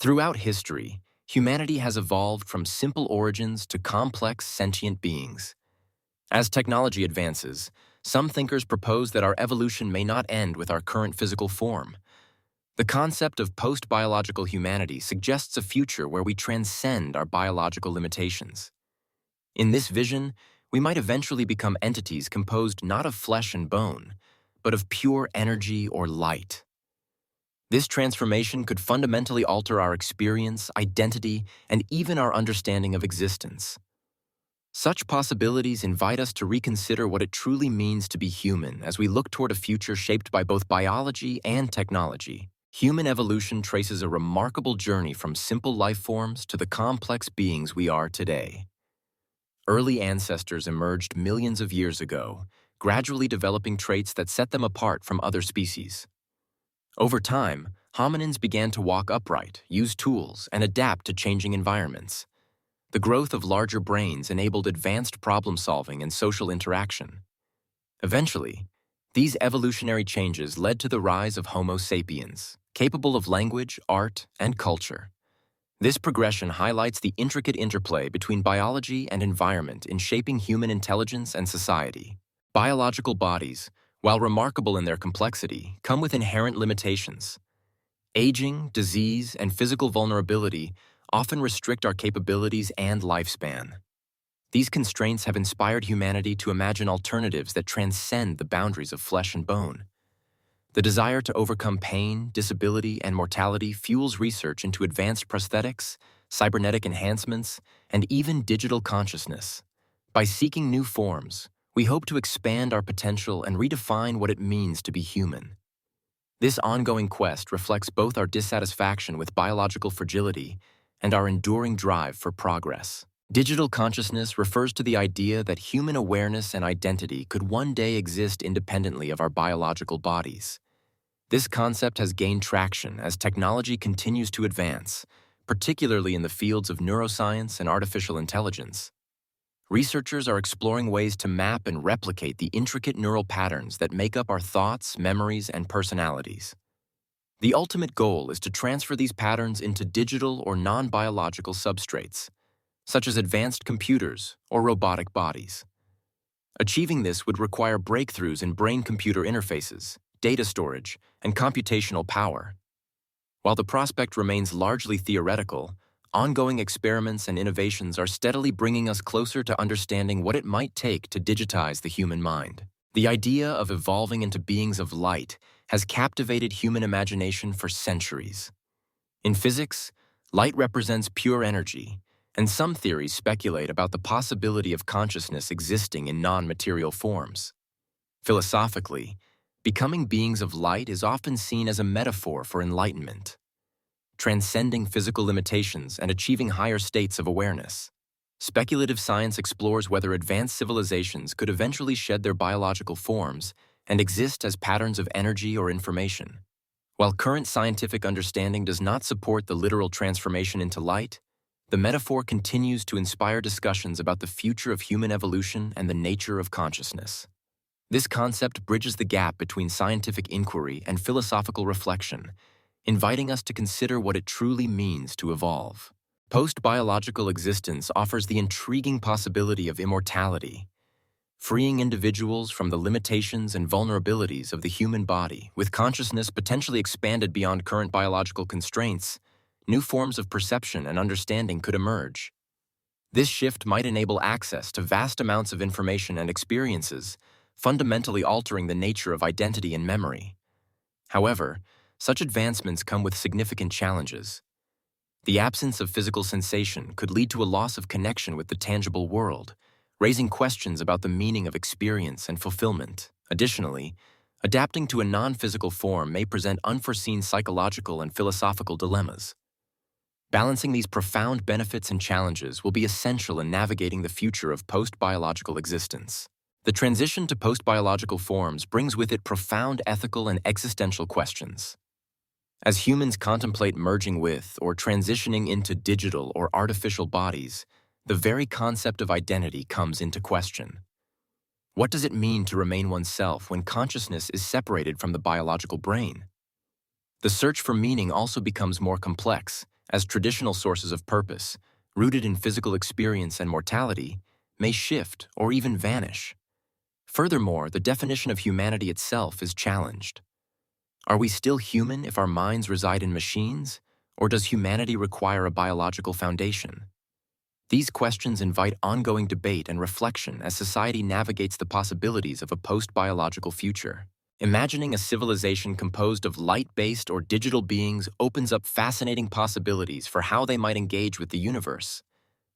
Throughout history, humanity has evolved from simple origins to complex sentient beings. As technology advances, some thinkers propose that our evolution may not end with our current physical form. The concept of post-biological humanity suggests a future where we transcend our biological limitations. In this vision, we might eventually become entities composed not of flesh and bone, but of pure energy or light. This transformation could fundamentally alter our experience, identity, and even our understanding of existence. Such possibilities invite us to reconsider what it truly means to be human as we look toward a future shaped by both biology and technology. Human evolution traces a remarkable journey from simple life forms to the complex beings we are today. Early ancestors emerged millions of years ago, gradually developing traits that set them apart from other species. Over time, hominins began to walk upright, use tools, and adapt to changing environments. The growth of larger brains enabled advanced problem-solving and social interaction. Eventually, these evolutionary changes led to the rise of Homo sapiens, capable of language, art, and culture. This progression highlights the intricate interplay between biology and environment in shaping human intelligence and society. Biological bodies, while remarkable in their complexity, come with inherent limitations. Aging, disease, and physical vulnerability often restrict our capabilities and lifespan. These constraints have inspired humanity to imagine alternatives that transcend the boundaries of flesh and bone. The desire to overcome pain, disability, and mortality fuels research into advanced prosthetics, cybernetic enhancements, and even digital consciousness. By seeking new forms, we hope to expand our potential and redefine what it means to be human. This ongoing quest reflects both our dissatisfaction with biological fragility and our enduring drive for progress. Digital consciousness refers to the idea that human awareness and identity could one day exist independently of our biological bodies. This concept has gained traction as technology continues to advance, particularly in the fields of neuroscience and artificial intelligence. Researchers are exploring ways to map and replicate the intricate neural patterns that make up our thoughts, memories, and personalities. The ultimate goal is to transfer these patterns into digital or non-biological substrates, such as advanced computers or robotic bodies. Achieving this would require breakthroughs in brain-computer interfaces, data storage, and computational power. While the prospect remains largely theoretical, ongoing experiments and innovations are steadily bringing us closer to understanding what it might take to digitize the human mind. The idea of evolving into beings of light has captivated human imagination for centuries. In physics, light represents pure energy, and some theories speculate about the possibility of consciousness existing in non-material forms. Philosophically, becoming beings of light is often seen as a metaphor for enlightenment, transcending physical limitations and achieving higher states of awareness. Speculative science explores whether advanced civilizations could eventually shed their biological forms and exist as patterns of energy or information. While current scientific understanding does not support the literal transformation into light, the metaphor continues to inspire discussions about the future of human evolution and the nature of consciousness. This concept bridges the gap between scientific inquiry and philosophical reflection, inviting us to consider what it truly means to evolve. Post-biological existence offers the intriguing possibility of immortality, freeing individuals from the limitations and vulnerabilities of the human body. With consciousness potentially expanded beyond current biological constraints, new forms of perception and understanding could emerge. This shift might enable access to vast amounts of information and experiences, fundamentally altering the nature of identity and memory. However, such advancements come with significant challenges. The absence of physical sensation could lead to a loss of connection with the tangible world, raising questions about the meaning of experience and fulfillment. Additionally, adapting to a non-physical form may present unforeseen psychological and philosophical dilemmas. Balancing these profound benefits and challenges will be essential in navigating the future of post-biological existence. The transition to post-biological forms brings with it profound ethical and existential questions. As humans contemplate merging with or transitioning into digital or artificial bodies, the very concept of identity comes into question. What does it mean to remain oneself when consciousness is separated from the biological brain? The search for meaning also becomes more complex, as traditional sources of purpose, rooted in physical experience and mortality, may shift or even vanish. Furthermore, the definition of humanity itself is challenged. Are we still human if our minds reside in machines, or does humanity require a biological foundation? These questions invite ongoing debate and reflection as society navigates the possibilities of a post-biological future. Imagining a civilization composed of light-based or digital beings opens up fascinating possibilities for how they might engage with the universe.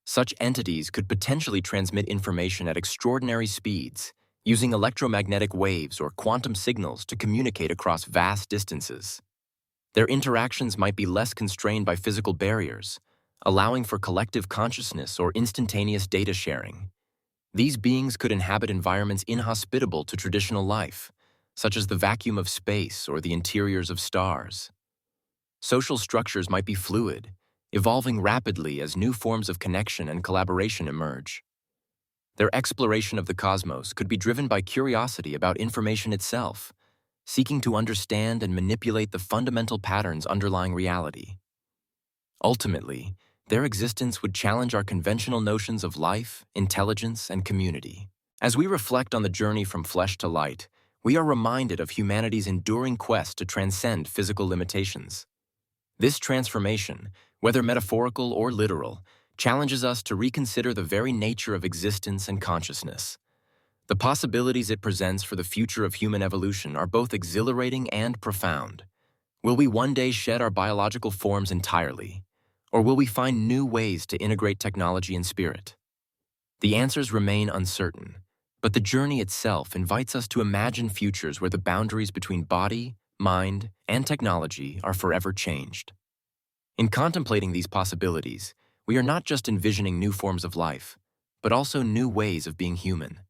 Such entities could potentially transmit information at extraordinary speeds, using electromagnetic waves or quantum signals to communicate across vast distances. Their interactions might be less constrained by physical barriers, allowing for collective consciousness or instantaneous data sharing. These beings could inhabit environments inhospitable to traditional life, such as the vacuum of space or the interiors of stars. Social structures might be fluid, evolving rapidly as new forms of connection and collaboration emerge. Their exploration of the cosmos could be driven by curiosity about information itself, seeking to understand and manipulate the fundamental patterns underlying reality. Ultimately, their existence would challenge our conventional notions of life, intelligence, and community. As we reflect on the journey from flesh to light, we are reminded of humanity's enduring quest to transcend physical limitations. This transformation, whether metaphorical or literal, challenges us to reconsider the very nature of existence and consciousness. The possibilities it presents for the future of human evolution are both exhilarating and profound. Will we one day shed our biological forms entirely? Or will we find new ways to integrate technology and spirit? The answers remain uncertain, but the journey itself invites us to imagine futures where the boundaries between body, mind, and technology are forever changed. In contemplating these possibilities, we are not just envisioning new forms of life, but also new ways of being human.